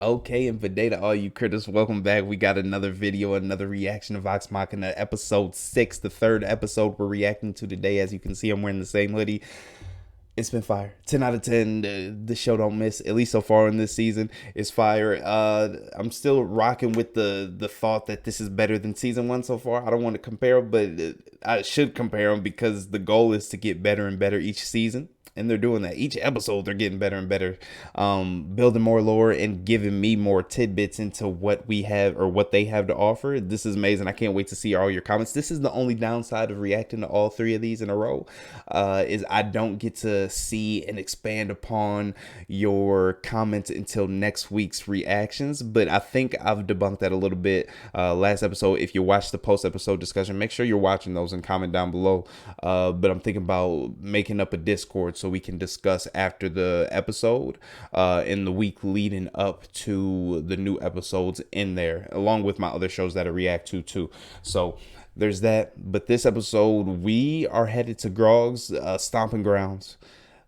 Okay, and for data, all you critters, welcome back. We got another video, another reaction to Vox Machina episode 6, the third episode we're reacting to today. As you can see, I'm wearing the same hoodie. It's been fire. 10 out of 10. The show don't miss, at least so far in this season. It's fire. I'm still rocking with the thought that this is better than season 1 so far. I don't want to compare, but I should compare them because the goal is to get better and better each season. And they're doing that. Each episode, they're getting better and better, building more lore and giving me more tidbits into what we have or what they have to offer. This is amazing. I can't wait to see all your comments. This is the only downside of reacting to all 3 of these in a row, is I don't get to see and expand upon your comments until next week's reactions. But I think I've debunked that a little bit last episode. If you watch the post-episode discussion, make sure you're watching those and comment down below. But I'm thinking about making up a Discord so we can discuss after the episode in the week leading up to the new episodes in there, along with my other shows that I react to too. So there's that. But this episode, we are headed to GROG's stomping grounds.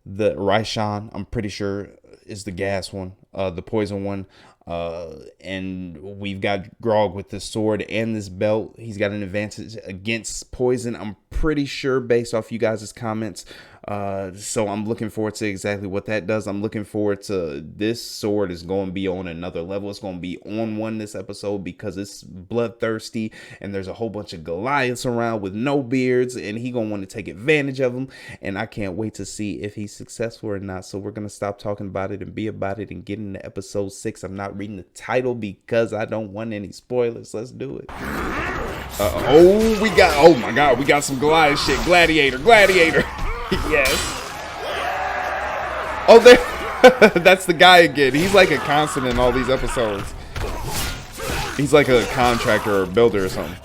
The Raishan, I'm pretty sure, is the gas one, the poison one. And we've got GROG with this sword and this belt. He's got an advantage against poison, I'm pretty sure, based off you guys' comments. So I'm looking forward to exactly what that does. I'm looking forward to this sword is going to be on another level. It's going to be on one this episode because it's bloodthirsty and there's a whole bunch of Goliaths around with no beards, and he going to want to take advantage of them. And I can't wait to see if he's successful or not. So we're going to stop talking about it and be about it and get into episode 6. I'm not reading the title because I don't want any spoilers. Let's do it. Oh my God, we got some Goliath shit. Gladiator. Yes. Oh, there. That's the guy again. He's like a constant in all these episodes. He's like a contractor or builder or something.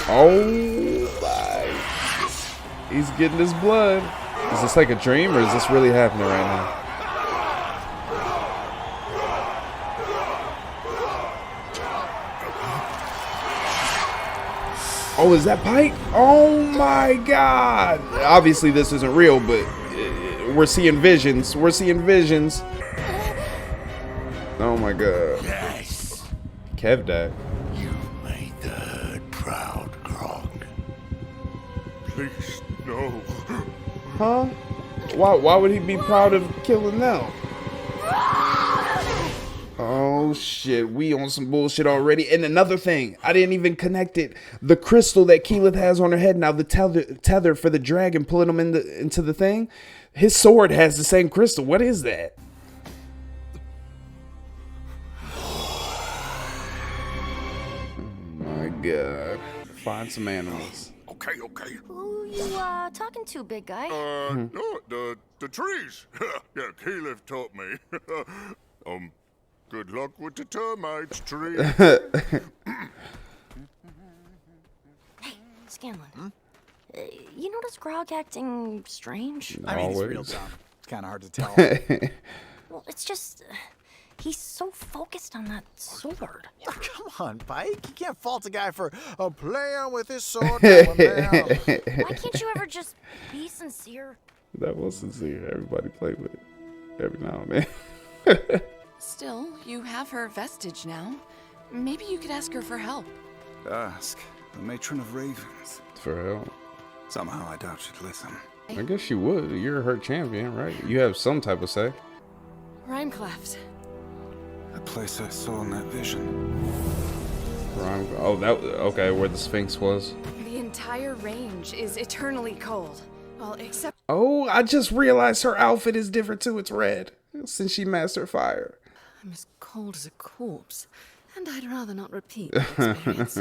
Oh my. He's getting his blood. Is this like a dream or is this really happening right now? Oh, is that Pike? Oh my God. Obviously this isn't real, but we're seeing visions. We're seeing visions. Oh my God. Yes. Kev died. You made the herd proud, GROG. Please, no. Huh? Why would he be proud of killing them? Oh shit, we on some bullshit already. And another thing, I didn't even connect it. The crystal that Keyleth has on her head now, the tether for the dragon pulling him into the thing. His sword has the same crystal. What is that? Oh my God. Find some animals. Okay. Who you talking to, big guy? No, the trees. Yeah, Caliph taught me. Good luck with the termites, tree. Hey, Scanlan. You notice GROG acting strange? I mean, he's Always. real dumb. It's kind of hard to tell. Well, it's just he's so focused on that sword. Oh, come on, Pike. You can't fault a guy for playing with his sword. Now and then. Why can't you ever just be sincere? That was sincere. Everybody play with it every now and then. Still, you have her vestige now. Maybe you could ask her for help. Ask the matron of ravens. For help. Somehow I doubt she'd listen. I guess you would. You're her champion, right? You have some type of say. Rhymecleft. The place I saw in that vision. Oh, okay, where the Sphinx was. The entire range is eternally cold. Well, except Oh, I just realized her outfit is different too. It's red since she mastered fire. I'm as cold as a corpse, and I'd rather not repeat the experience.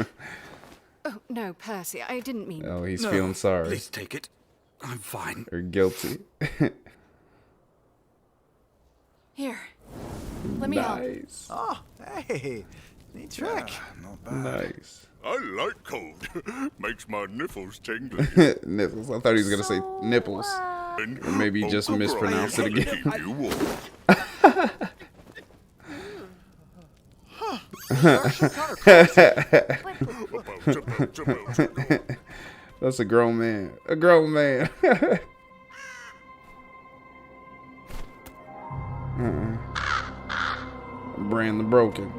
Oh, no, Percy, I didn't mean... Oh, he's No, feeling sorry Please take it. I'm fine. or guilty. Here, let me help. Nice. Oh, hey. Neat trick. Not bad. Nice. I like cold. Makes my nipples tingly. Nipples. I thought he was gonna say nipples. Or maybe he just mispronounced it again. Keep you warm. That's a grown man. A grown man. Brand the broken.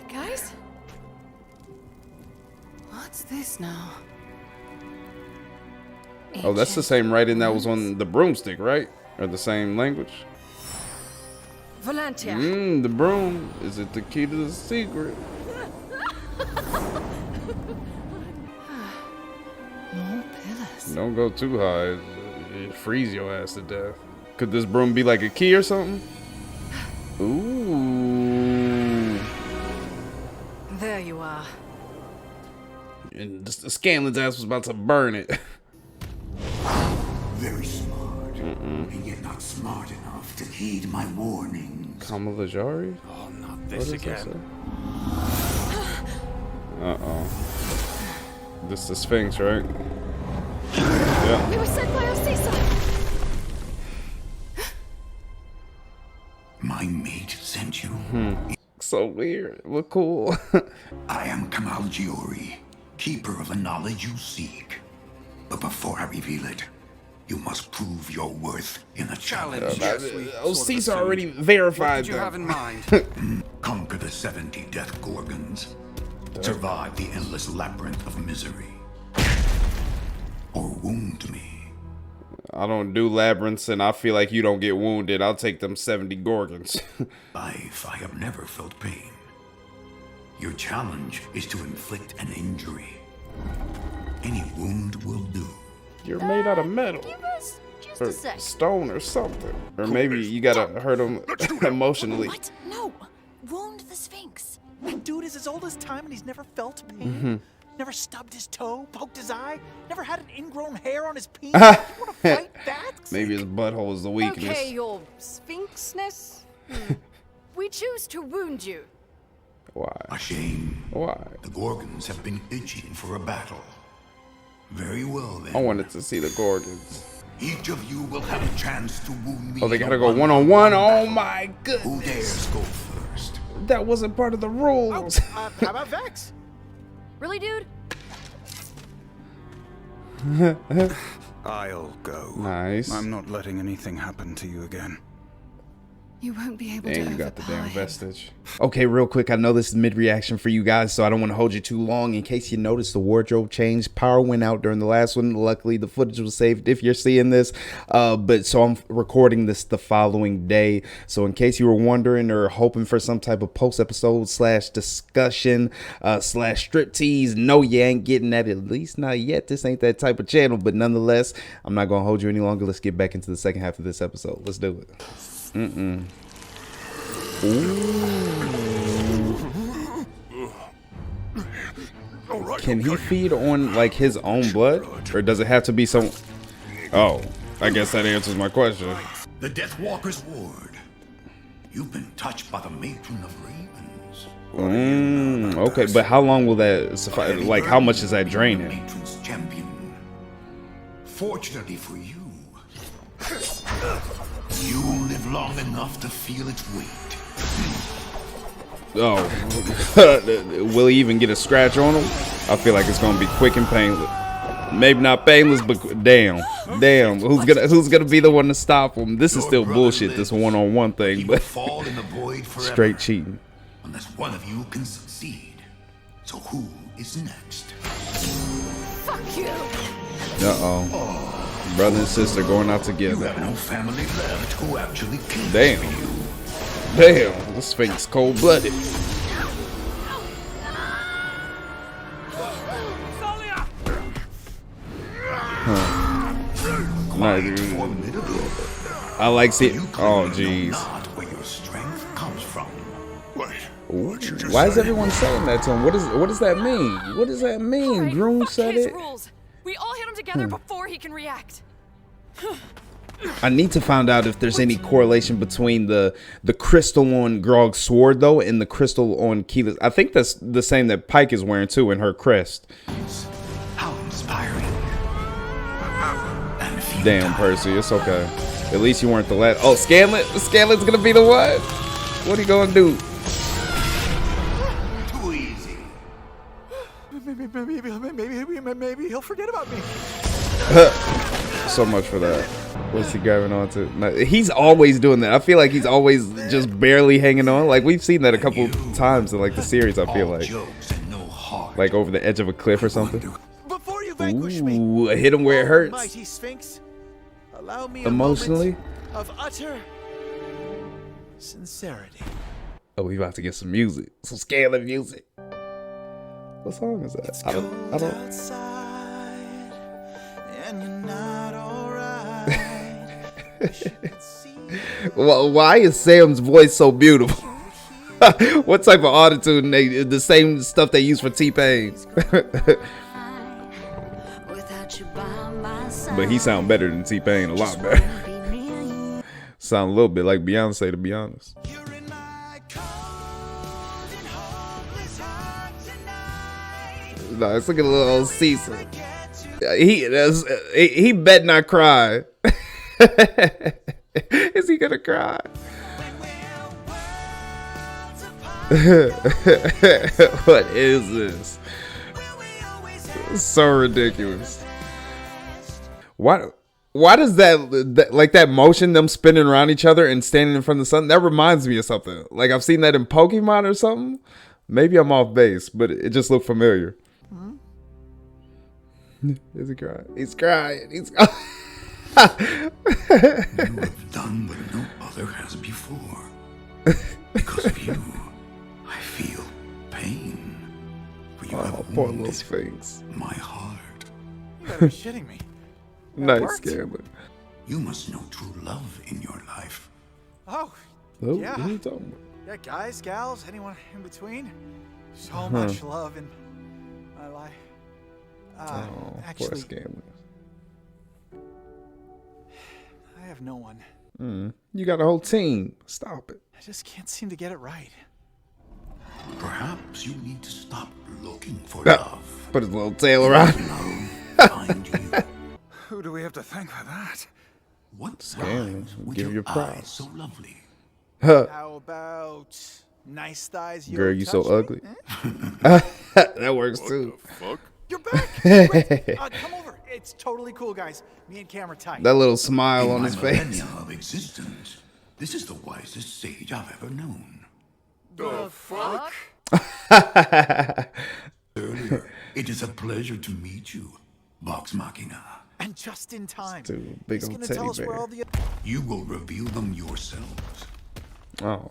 Guys? What's this now? Oh, that's the same writing that was on the broomstick, right? Or the same language? Valentia. The broom. Is it the key to the secret? More pillars. Don't go too high. It freeze your ass to death. Could this broom be like a key or something? Ooh. There you are. And Scanlan's ass was about to burn it. Very smart, and yet not smart enough to heed my warnings. Kamalajari? Oh, not What this does that again. say? Uh-oh. This is the Sphinx, right? Yeah. We were sent by Osisa. My mate sent you. So weird. Look cool. I am Kamal Giori, keeper of the knowledge you seek. But before I reveal it, you must prove your worth in a challenge. Osisa already verified What did you have in mind? Conquer the 70 death gorgons. Survive the endless labyrinth of misery. Or wound me. I don't do labyrinths, and I feel like you don't get wounded. I'll take them 70 gorgons. Life, I have never felt pain. Your challenge is to inflict an injury. Any wound will do. You're made out of metal. Give us just Or a sec. stone or something. Or maybe you gotta hurt him emotionally. What? No. Wound the Sphinx. That dude is as old as time and he's never felt pain. Never stubbed his toe, poked his eye, never had an ingrown hair on his penis. You want to fight that? Maybe his butthole is the weakness. Okay, your sphinxness. We choose to wound you. Why? A shame. Why? The Gorgons have been itching for a battle. Very well then. I wanted to see the gorgons. Each of you will have a chance to wound me. Oh, they in a gotta go one-on-one? one-on-one Oh my battle. Who goodness. dares go first? That wasn't part of the rules. How about Vex? Really, dude? I'll go. Nice. I'm not letting anything happen to you again. You won't be able Dang, to you got the damn overpower him. vestige. Okay, real quick, I know this is mid-reaction for you guys, so I don't want to hold you too long. In case you noticed, the wardrobe changed. Power went out during the last one. Luckily, the footage was saved if you're seeing this. But so I'm recording this the following day. So in case you were wondering or hoping for some type of post-episode / discussion / striptease, no, you ain't getting that, at least not yet. This ain't that type of channel, but nonetheless, I'm not going to hold you any longer. Let's get back into the second half of this episode. Let's do it. All right, Can he okay. feed on like his own blood, or does it have to be some? Oh, I guess that answers my question. The Deathwalker's ward. You've been touched by the matron of ravens. Okay, but how long will that suffice? Like, how much is that The draining? matron's champion. Fortunately for you, you will live long enough to feel its weight. Oh, will he even get a scratch on him? I feel like it's gonna be quick and painless. Maybe not painless, but damn, who's gonna be the one to stop him? This is Your still brother bullshit. This lives. one-on-one He thing, will but fall in the void forever. straight cheating. Unless one of you can succeed. So who is next? Fuck you! Uh-oh. Brother and sister going out You together. have no family left who actually cares Damn. for you. Damn, this Sphinx cold-blooded. Nah, dude. Formidable. I like seeing. You Oh, clearly know jeez. not where your strength comes from. Wait, what'd you just Why is say? everyone saying that to him? What does that mean? What does that mean? Alright, Groom fuck said his it. rules. We all hit him together before he can react. I need to find out if there's any correlation between the crystal on Grog's sword though and the crystal on Keela's. I think that's the same that Pike is wearing too in her crest. How inspiring. And futile. Damn, Percy, it's okay. At least you weren't the last. Oh, Scanlan's gonna be the one. What are you gonna do? Too easy. Maybe he'll forget about me. So much for that. What's he grabbing onto? No, he's always doing that. I feel like he's always just barely hanging on. Like we've seen that a couple times in like the series. I feel like over the edge of a cliff or something. Before you vanquish me, Ooh, hit him where it hurts. mighty Sphinx, allow me Emotionally. a moment of utter sincerity. Oh, we about to get some music, some scaling music. What song is that? I don't. Outside, and you're not alright. Well, why is Sam's voice so beautiful? What type of autotune? The same stuff they use for T-Pain. But he sound better than T-Pain, a lot better. Sound a little bit like Beyonce, to be honest. Nice, look at the little old Cecil. He bet not cry. Is he gonna cry? What is this? So ridiculous. Why does that like that motion, them spinning around each other and standing in front of the sun, that reminds me of something. Like I've seen that in Pokemon or something. Maybe I'm off base, but it just looked familiar. Is he crying? He's crying. He's You have done what no other has before. Because of you, I feel pain. For you have poor little wounded Sphinx. my heart. You better be shitting me. Nice worked. scammer. You must know true love in your life. Oh, Oh, Yeah. what are you talking about? yeah, guys, gals, anyone in between? So much love in my life. Oh, poor Actually, scammer. I have no one. You got a whole team. Stop it. I just can't seem to get it right. Perhaps you need to stop looking for love. Put his little tail around. Love find you. Who do we have to thank for that? What Scam, thighs with give your your eyes props. so lovely? How about nice thighs? Girl, you so touch me? ugly. That works too. Fuck. You're back. Great. Come over. It's totally cool, guys. Me and Cam are tight. That little smile In on my his face. millennia of existence, this is the wisest sage I've ever known. The fuck? Earlier, it is a pleasure to meet you, Vox Machina. And just in time. Dude, big He's old gonna teddy tell us where bear. all the You will reveal them yourselves. Oh.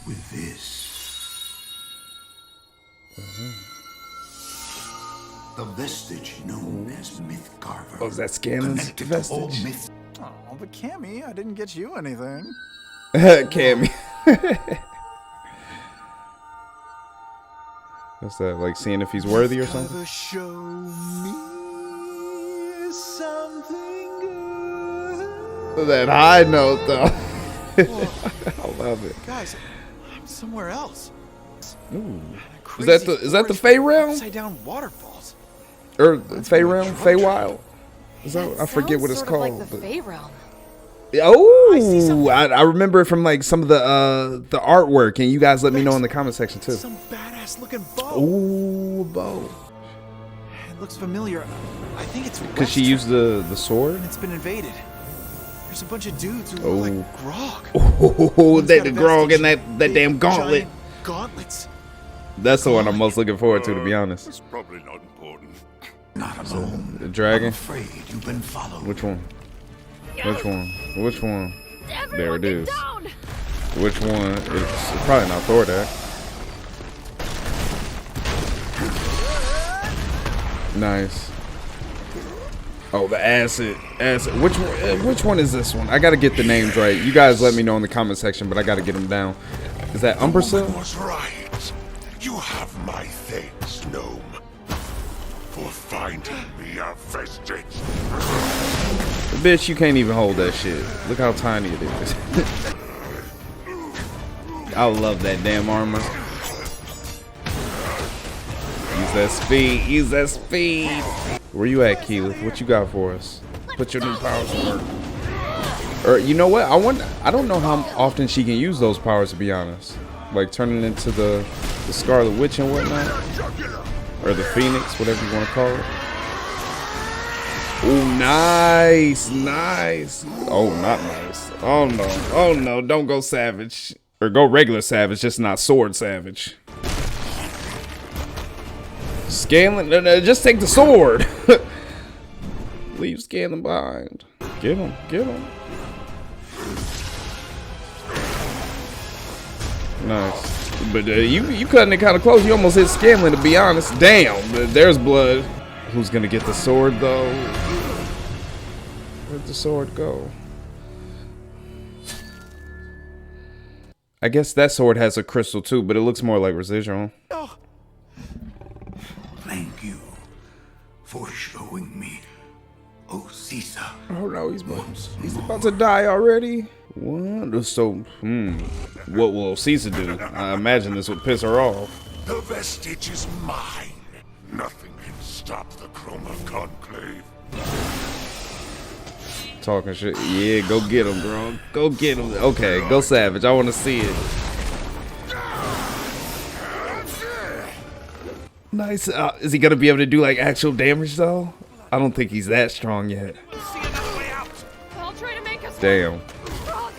With this. The vestige known as Myth Carver. Oh, is that Scannon's connected to all vestige? myths. Oh, but Cammy, I didn't get you anything. Cammy. What's that? Like seeing if he's worthy or something? Carver, show me something good. That high note though. I love it. Guys, I'm somewhere else. Ooh. Crazy Is that the forest Fey with realm? Upside down waterfalls. Or Fey realm? Fey Wild? Is that, I forget what it's Sounds called. sort of like the Fey realm. Oh, I remember it from like some of the artwork, and you guys let me know in the comment section too. Some badass looking bow. Ooh, bow. It looks familiar. I think it's Because she Western, used the sword. and it's been invaded. There's a bunch of dudes who look like Grog. Oh, One's that got a the grog vestige, and that big, damn gauntlet. giant gauntlets. That's the one I'm most looking forward to be honest. It's probably not important. Not alone. The dragon. I'm afraid you've been followed. Which one? Which one? Which one? There it is. Down! Which one? It's probably not Thordak. Nice. Oh, the acid. Which one is this one? I gotta get the names right. You guys let me know in the comment section, but I gotta get them down. Is that Umbrasil? Was right. You have my thanks, gnome, for finding me a vestige. Bitch, you can't even hold that shit. Look how tiny it is. I love that damn armor. Use that speed. Use that speed. Where you at, Keyleth? What you got for us? Put your new powers to work. Or you know what? I don't know how often she can use those powers, to be honest. Like turning into the Scarlet Witch and whatnot, or the Phoenix, whatever you want to call it. Oh, nice, nice. Oh, not nice. Oh no, oh no, don't go savage. Or go regular savage, just not sword savage. Scanlan, no, just take the sword. Leave Scanlan behind. Get him, get him. Nice. But you cutting it kind of close. You almost hit Scanlan, to be honest. Damn, there's blood. Who's gonna get the sword though? Where'd the sword go? I guess that sword has a crystal too, but it looks more like residual. Oh, Thank you for showing me, O Caesar. Oh no, he's about to die already. What? So, what will Caesar do? I imagine this would piss her off. The vestige is mine. Nothing can stop the Chroma Conclave. Talking shit. Yeah, go get him, bro. Go get him. Okay, go savage. I want to see it. Nice. Is he gonna be able to do like actual damage though? I don't think he's that strong yet. I'll try to make us. Damn. Grog.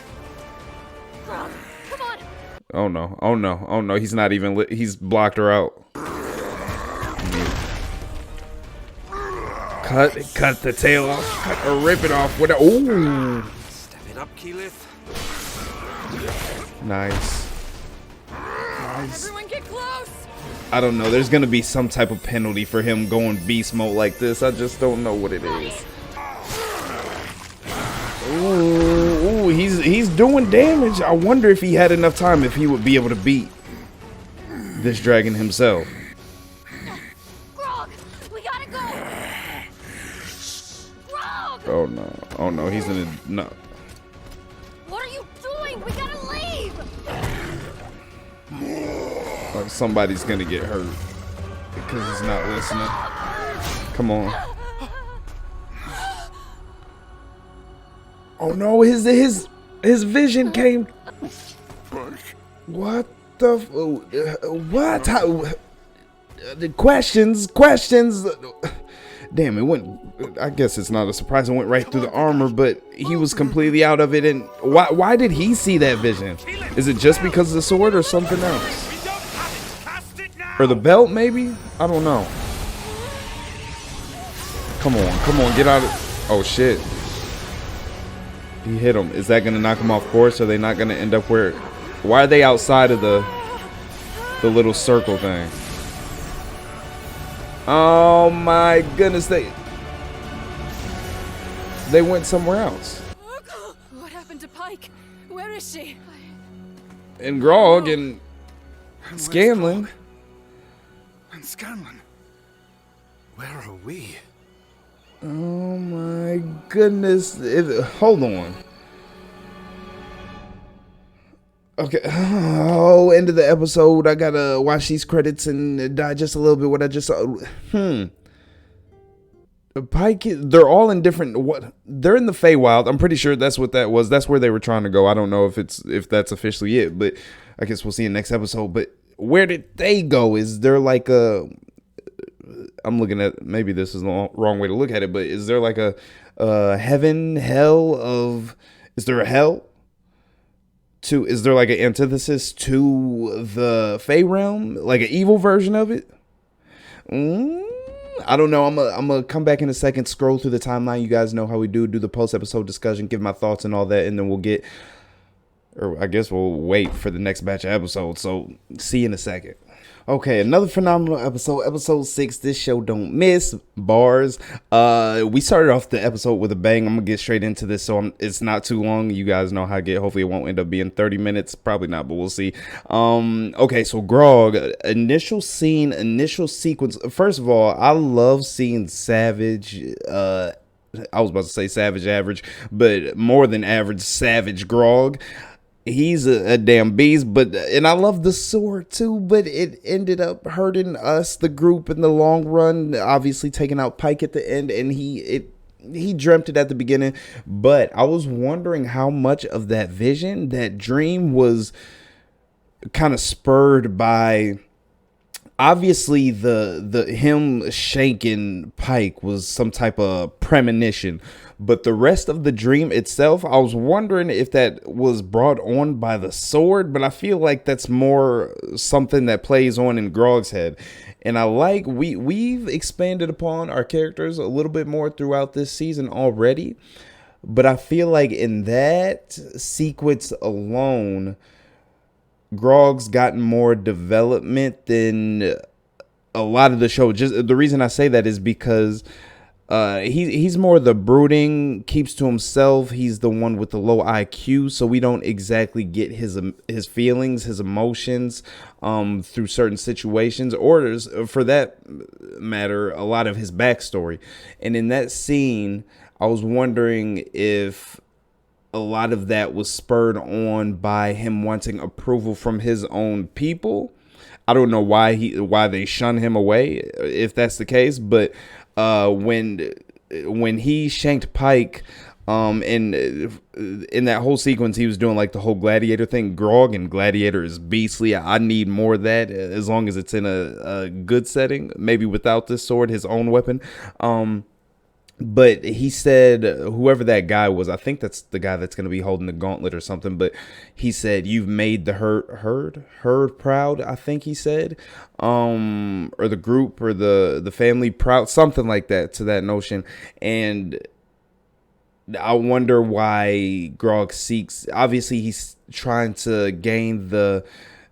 Grog, come on. Oh no. Oh no. Oh no. He's not even lit. He's blocked her out. Cut the tail off. Cut or rip it off. With ooh. Step it up, Keyleth. Nice. Everyone get close. I don't know. There's gonna be some type of penalty for him going beast mode like this. I just don't know what it is. Ooh, he's doing damage. I wonder if he had enough time, if he would be able to beat this dragon himself. Grog, we gotta go. Grog, Oh no. Oh no. He's in a no. what are you doing? We gotta leave. Like somebody's gonna get hurt because he's not listening. Come on. Oh no, his vision came. What the what? How, the questions. Damn, it went. I guess it's not a surprise. It went right through the armor, but he was completely out of it. And why did he see that vision? Is it just because of the sword or something else? We don't have it. Cast it now. Or the belt, maybe? I don't know. Come on, get out of. Oh shit. He hit him. Is that gonna knock him off course? Are they not gonna end up where? Why are they outside of the little circle thing? Oh my goodness, they went somewhere else. What happened to Pike? Where is she? And Grog and Scanlan. And Scanlan. Where are we? Oh my goodness. Hold on. Okay. Oh, end of the episode. I gotta watch these credits and digest a little bit what I just saw. Pike, they're all in different. What? They're in the Feywild. I'm pretty sure that's what that was. That's where they were trying to go. I don't know if that's officially it, but I guess we'll see in next episode. But where did they go? Is there like a? I'm looking at, maybe this is the wrong way to look at it, but is there like a heaven, hell of? Is there a hell? Is there like an antithesis to the Fey realm, like an evil version of it? I don't know. I'm gonna come back in a second, scroll through the timeline. You guys know how we do the post episode discussion, give my thoughts and all that, and then we'll get, or I guess we'll wait for the next batch of episodes. So see you in a second. Okay, another phenomenal episode 6. This show don't miss bars. We started off the episode with a bang. I'm gonna get straight into this, so it's not too long. You guys know how I get. Hopefully it won't end up being 30 minutes. Probably not, but we'll see. Okay, so Grog, initial scene, initial sequence. First of all, I love seeing Savage. I was about to say Savage Average, but more than average Savage Grog. He's a damn beast, and I love the sword too, but it ended up hurting us, the group, in the long run. Obviously taking out Pike at the end, and he dreamt it at the beginning. But I was wondering how much of that vision, that dream, was kind of spurred by obviously the him shanking Pike was some type of premonition, but the rest of the dream itself, I was wondering if that was brought on by the sword, but I feel like that's more something that plays on in Grog's head. And I like we've expanded upon our characters a little bit more throughout this season already, but I feel like in that sequence alone, Grog's gotten more development than a lot of the show. Just the reason I say that is because he's more the brooding, keeps to himself. He's the one with the low IQ, so we don't exactly get his feelings, his emotions through certain situations, or for that matter, a lot of his backstory. And in that scene, I was wondering if a lot of that was spurred on by him wanting approval from his own people. I don't know why they shun him away, if that's the case, but when he shanked Pike, and in that whole sequence he was doing like the whole gladiator thing. Grog and gladiator is beastly. I need more of that, as long as it's in a good setting, maybe without this sword, his own weapon. But he said, whoever that guy was, I think that's the guy that's going to be holding the gauntlet or something. But he said, "You've made the herd proud." I think he said, or the group or the family proud, something like that, to that notion. And I wonder why Grog seeks. Obviously, he's trying to gain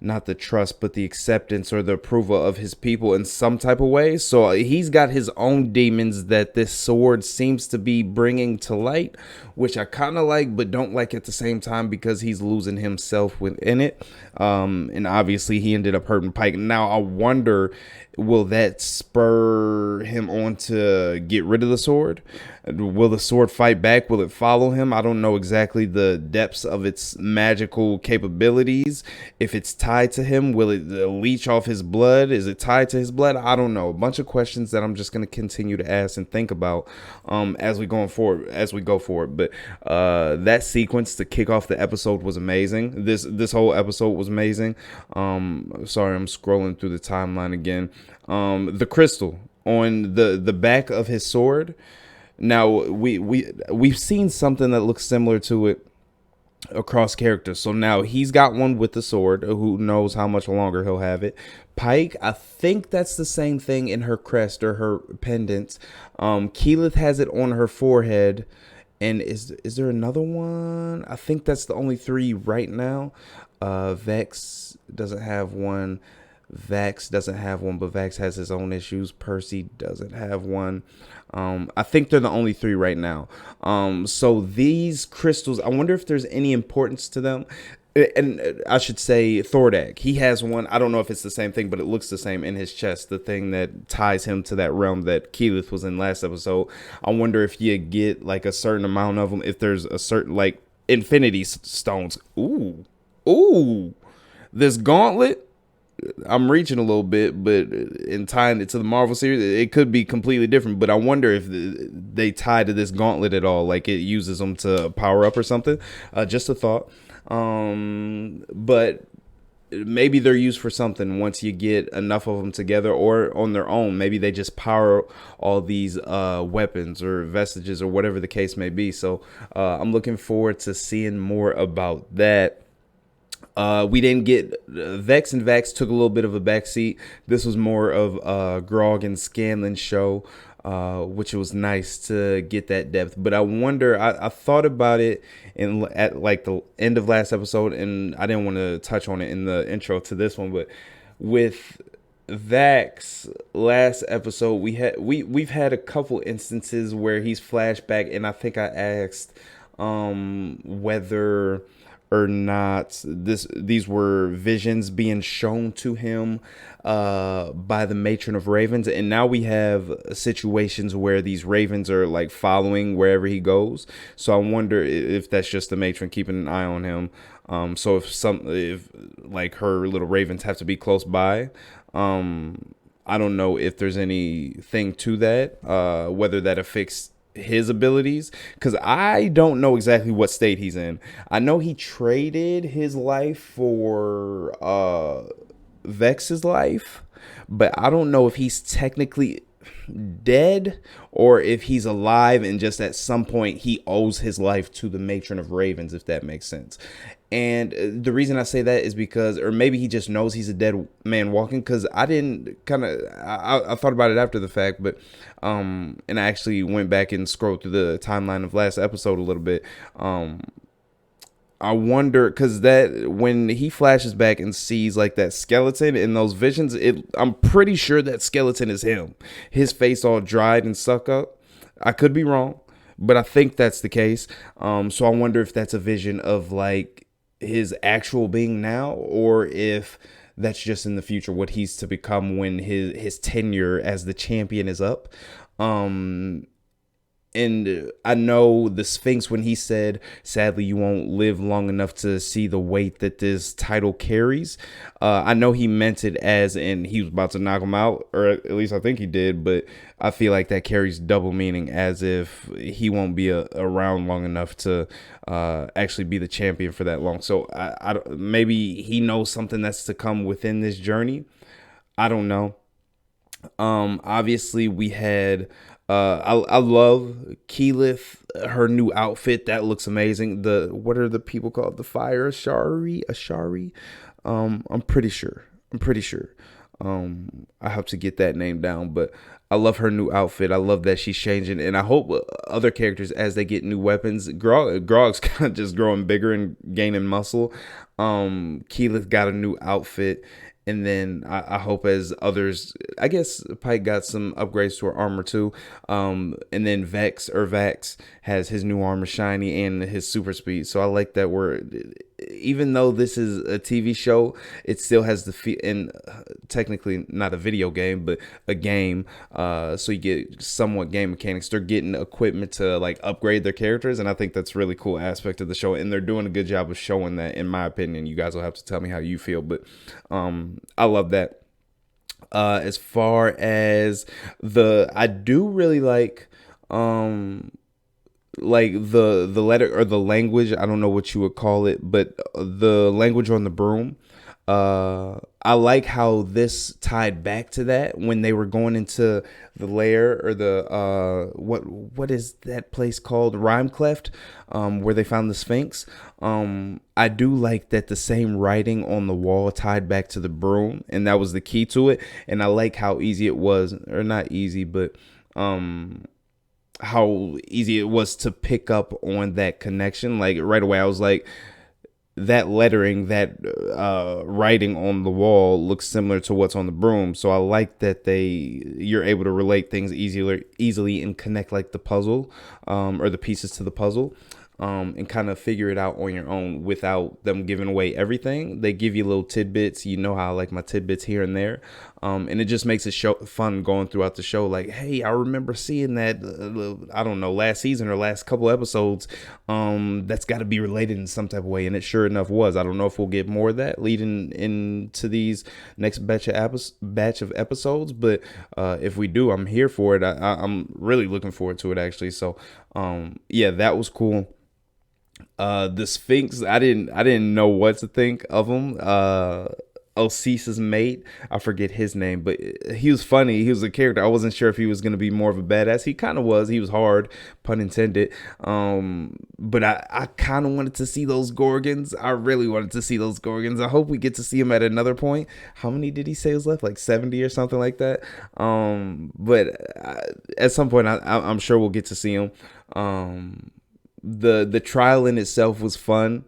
not the trust, but the acceptance or the approval of his people in some type of way. So he's got his own demons that this sword seems to be bringing to light, which I kind of like, but don't like at the same time, because he's losing himself within it. And obviously he ended up hurting Pike. Now I wonder, will that spur him on to get rid of the sword? Will the sword fight back? Will it follow him? I don't know exactly the depths of its magical capabilities. If it's tied to him, will it leech off his blood? Is it tied to his blood? I don't know. A bunch of questions that I'm just going to continue to ask and think about as we go forward. But that sequence to kick off the episode was amazing. This whole episode was amazing. Sorry, I'm scrolling through the timeline again. The crystal on the back of his sword. Now we've seen something that looks similar to it across characters. So now he's got one with the sword. Who knows how much longer he'll have it. Pike, I think that's the same thing in her crest or her pendant. Keyleth has it on her forehead. And is there another one? I think that's the only three right now. Vex doesn't have one. Vax doesn't have one, but Vax has his own issues. Percy doesn't have one. I think they're the only three right now. So these crystals, I wonder if there's any importance to them. And I should say Thordak, he has one. I don't know if it's the same thing, but it looks the same in his chest, the thing that ties him to that realm that Keyleth was in last episode. I wonder if you get like a certain amount of them, if there's a certain like infinity stones. Ooh, this gauntlet, I'm reaching a little bit, but in tying it to the Marvel series, it could be completely different. But I wonder if they tie to this gauntlet at all, like it uses them to power up or something. Just a thought. But maybe they're used for something once you get enough of them together, or on their own. Maybe they just power all these weapons or vestiges or whatever the case may be. So I'm looking forward to seeing more about that. We didn't get Vex and Vax took a little bit of a backseat. This was more of Grog and Scanlan's show, which was nice to get that depth. But I wonder, I thought about it at like the end of last episode, and I didn't want to touch on it in the intro to this one, but with Vax last episode, we've had a couple instances where he's flashback, and I think I asked whether or not these were visions being shown to him by the matron of ravens, and now we have situations where these ravens are like following wherever he goes. So I wonder if that's just the matron keeping an eye on him. So if like her little ravens have to be close by, I don't know if there's anything to that, whether that affects his abilities, because I don't know exactly what state he's in. I know he traded his life for Vex's life, but I don't know if he's technically dead or if he's alive and just at some point he owes his life to the matron of ravens, if that makes sense. And the reason I say that is because, or maybe he just knows he's a dead man walking, because I didn't I thought about it after the fact, but and I actually went back and scrolled through the timeline of last episode a little bit. I wonder, because that when he flashes back and sees like that skeleton in those visions, I'm pretty sure that skeleton is him. His face all dried and stuck up. I could be wrong, but I think that's the case. So I wonder if that's a vision of like his actual being now, or if that's just in the future what he's to become when his tenure as the champion is up. And I know the Sphinx, when he said, sadly, you won't live long enough to see the weight that this title carries. I know he meant it as in he was about to knock him out, or at least I think he did. But I feel like that carries double meaning, as if he won't be around long enough to actually be the champion for that long. So maybe he knows something that's to come within this journey. I don't know. Obviously, we had... I love Keyleth, her new outfit. That looks amazing. What are the people called? The Fire Ashari? I'm pretty sure. I have to get that name down, but I love her new outfit. I love that she's changing, and I hope other characters, as they get new weapons, Grog's kind of just growing bigger and gaining muscle. Keyleth got a new outfit. And then I hope as others, I guess Pike got some upgrades to her armor too. And then Vax has his new armor shiny and his super speed. So I like that even though this is a TV show, it still has and technically not a video game, but a game. So you get somewhat game mechanics. They're getting equipment to like upgrade their characters. And I think that's a really cool aspect of the show. And they're doing a good job of showing that, in my opinion. You guys will have to tell me how you feel, but I love that. As far as I do really like the letter or the language. I don't know what you would call it, but the language on the broom. I like how this tied back to that when they were going into the lair, or the what is that place called? Rhyme Cleft, where they found the Sphinx. I do like that the same writing on the wall tied back to the broom, and that was the key to it. And I like how easy it was, or not easy, but how easy it was to pick up on that connection. Like right away, I was like, that lettering, that writing on the wall looks similar to what's on the broom. So I like that you're able to relate things easily and connect like the puzzle, or the pieces to the puzzle, and kind of figure it out on your own without them giving away everything. They give you little tidbits. You know how I like my tidbits here and there. And it just makes it fun going throughout the show. Like, hey, I remember seeing that, I don't know, last season or last couple episodes. That's got to be related in some type of way. And it sure enough was. I don't know if we'll get more of that leading into these next batch of episodes. But if we do, I'm here for it. I'm really looking forward to it, actually. So, yeah, that was cool. The Sphinx, I didn't know what to think of him. Osese's mate, I forget his name, but he was funny. He was a character. I wasn't sure if he was going to be more of a badass. He kind of was. He was hard, pun intended. But I kind of wanted to see those Gorgons. I really wanted to see those Gorgons. I hope we get to see him at another point. How many did he say was left? Like 70 or something like that. But at some point, I'm sure we'll get to see him. The trial in itself was fun.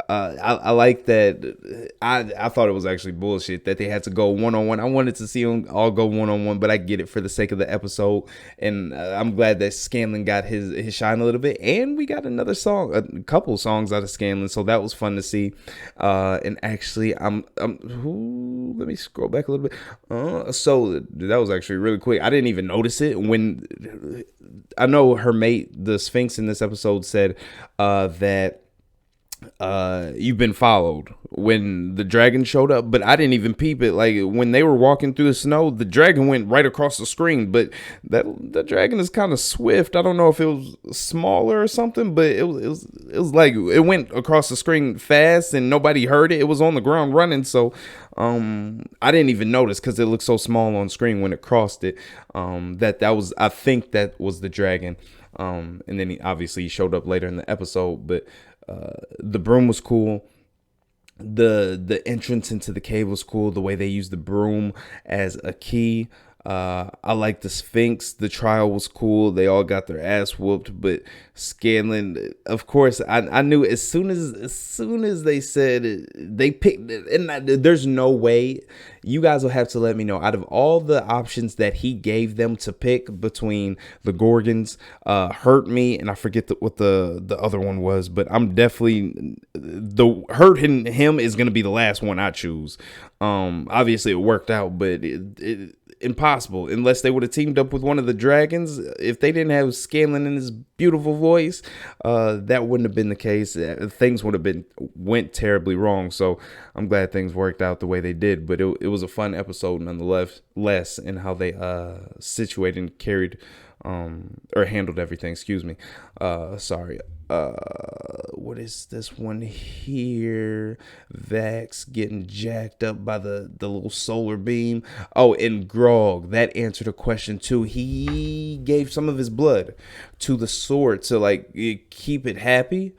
I like that. I thought it was actually bullshit that they had to go one-on-one. I wanted to see them all go one-on-one, but I get it for the sake of the episode. And I'm glad that Scanlan got his shine a little bit. And we got another song, a couple songs out of Scanlan, so that was fun to see. And actually, let me scroll back a little bit. So that was actually really quick. I didn't even notice it when I know her mate, the Sphinx, in this episode said that you've been followed when the dragon showed up, but I didn't even peep it. Like when they were walking through the snow, the dragon went right across the screen, but the dragon is kind of swift. I don't know if it was smaller or something, but it was like it went across the screen fast and nobody heard it. It was on the ground running, so I didn't even notice because it looked so small on screen when it crossed it. I think that was the dragon. And then he showed up later in the episode, but the broom was cool. The entrance into the cave was cool. The way they used the broom as a key. I like the Sphinx. The trial was cool. They all got their ass whooped, but Scanlan, of course, I knew as soon as they said they picked, and there's no way. You guys will have to let me know. Out of all the options that he gave them to pick between the Gorgons, Hurt Me, and I forget what the other one was, but I'm definitely the Hurt him is gonna be the last one I choose. Obviously it worked out, but it impossible unless they would have teamed up with one of the dragons. If they didn't have Scanlan in his beautiful voice, that wouldn't have been the case. Things would have went terribly wrong. So I'm glad things worked out the way they did. But it was a fun episode nonetheless, in how they situated and carried or handled everything. Excuse me. Sorry. What is this one here? Vax getting jacked up by the little solar beam. Oh, and Grog, that answered a question too. He gave some of his blood to the sword to like keep it happy.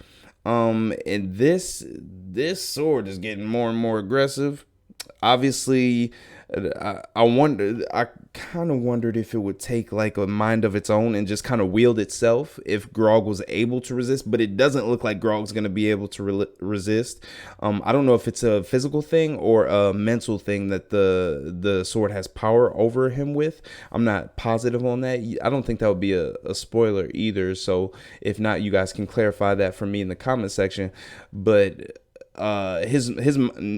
And this sword is getting more and more aggressive. Obviously, I kind of wondered if it would take like a mind of its own and just kind of wield itself if Grog was able to resist, but it doesn't look like Grog's going to be able to resist. I don't know if it's a physical thing or a mental thing that the sword has power over him with. I'm not positive on that. I don't think that would be a spoiler either. So if not, you guys can clarify that for me in the comment section. But his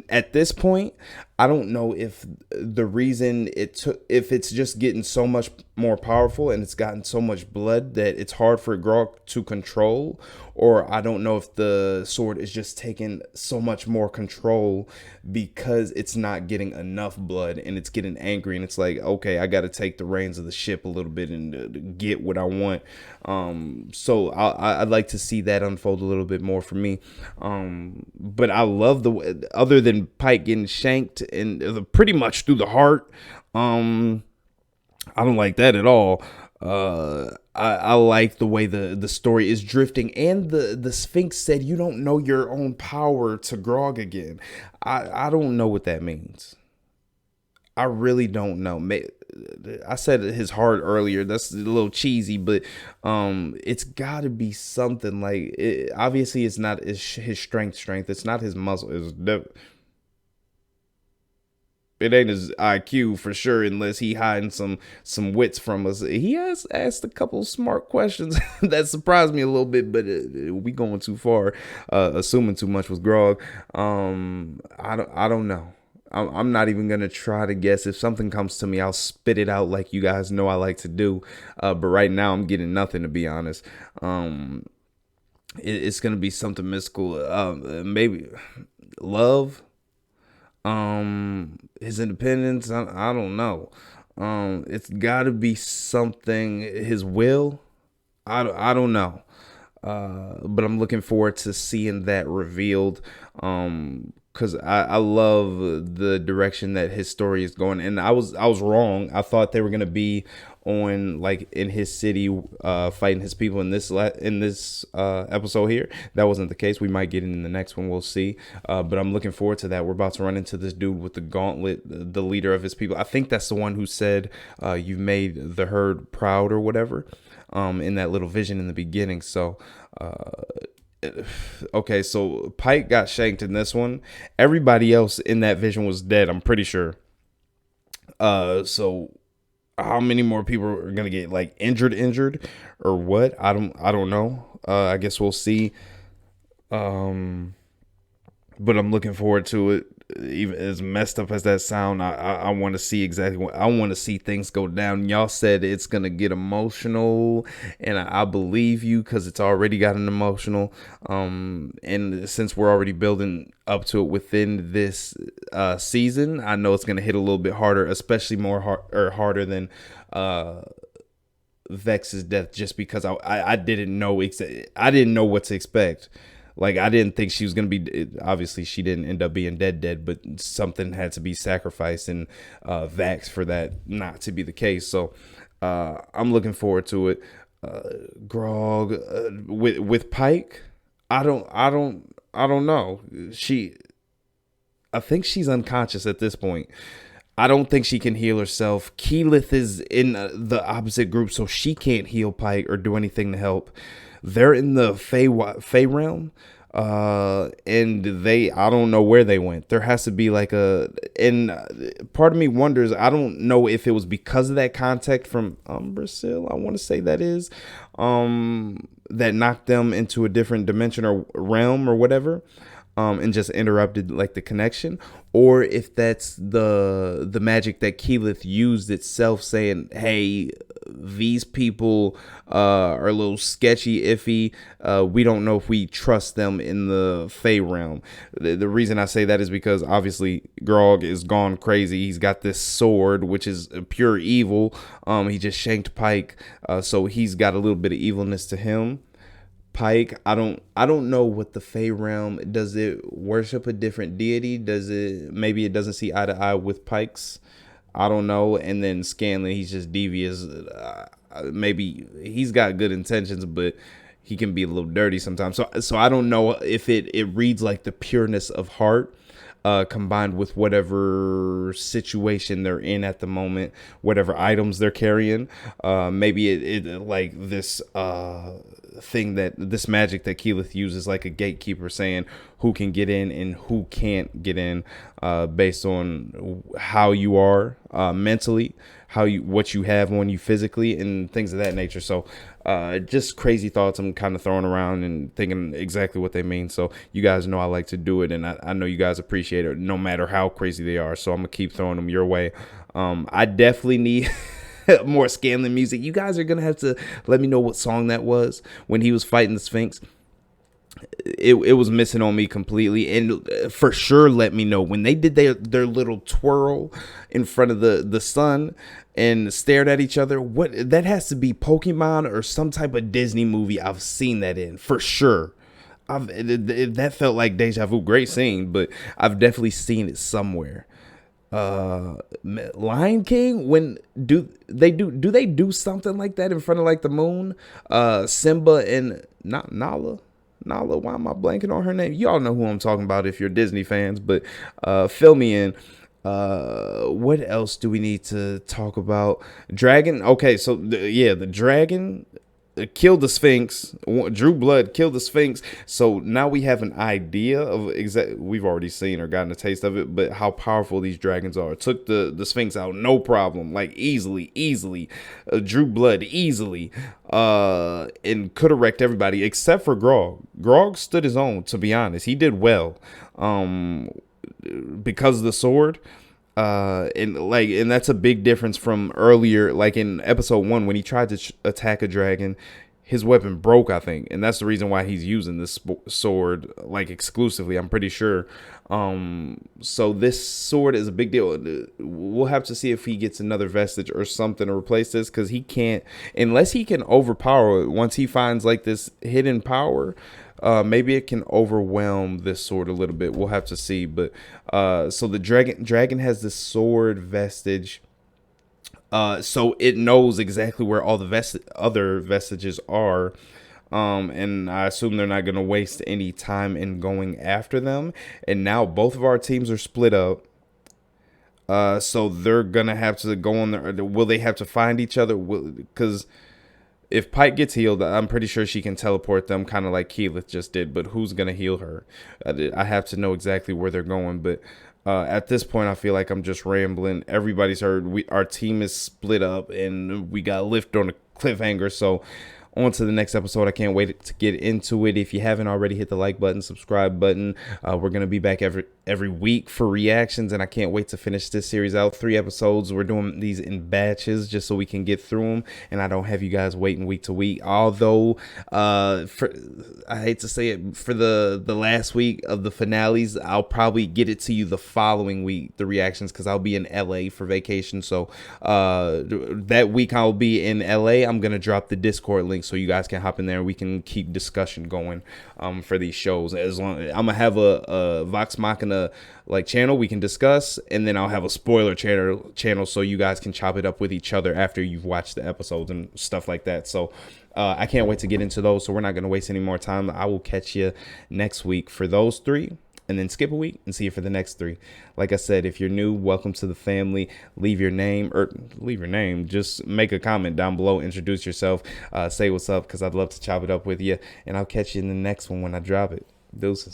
at this point, I don't know if the reason if it's just getting so much more powerful and it's gotten so much blood that it's hard for Grog to control, or I don't know if the sword is just taking so much more control because it's not getting enough blood and it's getting angry and it's like, okay, I got to take the reins of the ship a little bit and get what I want. So I'd like to see that unfold a little bit more for me. But I love the way, other than Pike getting shanked and pretty much through the heart. I don't like that at all. I like the way the story is drifting, and the Sphinx said you don't know your own power to Grog again. I don't know what that means. I really don't know. I said his heart earlier. That's a little cheesy, but it's got to be something like obviously it's not his strength. It's not his muscle. It ain't his IQ for sure, unless he hiding some wits from us. He has asked a couple smart questions that surprised me a little bit, but we going too far, assuming too much with Grog. I don't know. I'm not even gonna try to guess. If something comes to me, I'll spit it out like you guys know I like to do. But right now, I'm getting nothing, to be honest. It's gonna be something mystical. Maybe love. His independence. I don't know. It's got to be something. His will. I don't know. But I'm looking forward to seeing that revealed. Because I love the direction that his story is going, and I was wrong. I thought they were gonna be on like in his city, fighting his people in this episode here. That wasn't the case. We might get it in the next one. We'll see. But I'm looking forward to that. We're about to run into this dude with the gauntlet, the leader of his people. I think that's the one who said, "You've made the herd proud" or whatever. In that little vision in the beginning. So. Okay, so Pike got shanked in this one. Everybody else in that vision was dead, I'm pretty sure. So how many more people are gonna get like injured or what? I don't know. I guess we'll see. But I'm looking forward to it. even as messed up as that sound, I want to see exactly what I want to see things go down. Y'all said it's gonna get emotional, and I believe you because it's already gotten emotional. And since we're already building up to it within this season, I know it's gonna hit a little bit harder, especially harder than Vex's death, just because I didn't know I didn't know what to expect. Like, I didn't think she was going to be, obviously she didn't end up being dead, but something had to be sacrificed in Vax for that not to be the case. So I'm looking forward to it. Grog with Pike, I don't know. I think she's unconscious at this point. I don't think she can heal herself. Keyleth is in the opposite group, so she can't heal Pike or do anything to help. They're in the Fey realm, and I don't know where they went. There has to be like and part of me wonders, I don't know if it was because of that contact from Umbrasil, I want to say that is, that knocked them into a different dimension or realm or whatever. And just interrupted like the connection, or if that's the magic that Keyleth used itself, saying, hey, these people are a little sketchy, iffy. We don't know if we trust them in the Fey realm. The reason I say that is because obviously Grog is gone crazy. He's got this sword, which is pure evil. He just shanked Pike, so he's got a little bit of evilness to him. Pike, I don't know what the Fey realm, does it worship a different deity? Maybe it doesn't see eye to eye with Pike's, I don't know. And then Scanlan, he's just devious. Maybe he's got good intentions, but he can be a little dirty sometimes. So I don't know if it reads like the pureness of heart, combined with whatever situation they're in at the moment, whatever items they're carrying. Maybe it like this thing, that this magic that Keyleth uses, like a gatekeeper, saying who can get in and who can't get in, based on how you are mentally, what you have on you physically, and things of that nature. So just crazy thoughts I'm kind of throwing around and thinking exactly what they mean. So you guys know I like to do it, and I know you guys appreciate it no matter how crazy they are. So I'm gonna keep throwing them your way. I definitely need more Scanlan music. You guys are gonna have to let me know what song that was when he was fighting the Sphinx. It was missing on me completely, and for sure let me know when they did their little twirl in front of the sun and stared at each other. What that has to be Pokemon or some type of Disney movie I've seen that in, for sure. That felt like deja vu. Great scene, but I've definitely seen it somewhere. Lion King, when do they do something like that in front of like the moon? Simba and not Nala, why am I blanking on her name? Y'all know who I'm talking about if you're Disney fans, but fill me in. What else do we need to talk about? Dragon. Okay, so the dragon killed the Sphinx, drew blood, killed the Sphinx. So now we have an idea of we've already seen or gotten a taste of it, but how powerful these dragons are. Took the Sphinx out, no problem, like easily, drew blood easily, and could have wrecked everybody except for Grog. Grog stood his own, to be honest. He did well, because of the sword. And that's a big difference from earlier, like in episode 1 when he tried to attack a dragon, his weapon broke, I think, and that's the reason why he's using this sword like exclusively, I'm pretty sure. So this sword is a big deal. We'll have to see if he gets another vestige or something to replace this, because he can't, unless he can overpower it once he finds like this hidden power. Maybe it can overwhelm this sword a little bit. We'll have to see. But so the dragon has this sword vestige. So it knows exactly where all the other vestiges are. And I assume they're not going to waste any time in going after them. And now both of our teams are split up. So they're going to have to go on there. Will they have to find each other? Because if Pike gets healed, I'm pretty sure she can teleport them, kind of like Keyleth just did. But who's going to heal her? I have to know exactly where they're going. But at this point, I feel like I'm just rambling. Everybody's heard. Our team is split up, and we got left on a cliffhanger. So on to the next episode. I can't wait to get into it. If you haven't already, hit the like button, subscribe button. We're gonna be back every week for reactions, and I can't wait to finish this series out. 3 episodes. We're doing these in batches just so we can get through them, and I don't have you guys waiting week to week. Although I hate to say it, for the last week of the finales, I'll probably get it to you the following week, the reactions, because I'll be in LA for vacation. So that week I'll be in LA. I'm gonna drop the Discord link so you guys can hop in there. We can keep discussion going for these shows. As long I'm gonna have a Vox Machina like channel we can discuss, and then I'll have a spoiler channel so you guys can chop it up with each other after you've watched the episodes and stuff like that. So I can't wait to get into those. So we're not gonna waste any more time. I will catch you next week for those 3, and then skip a week and see you for the next 3. Like I said, if you're new, welcome to the family. Leave your name, just make a comment down below, introduce yourself, say what's up, because I'd love to chop it up with you, and I'll catch you in the next one when I drop it. Deuces.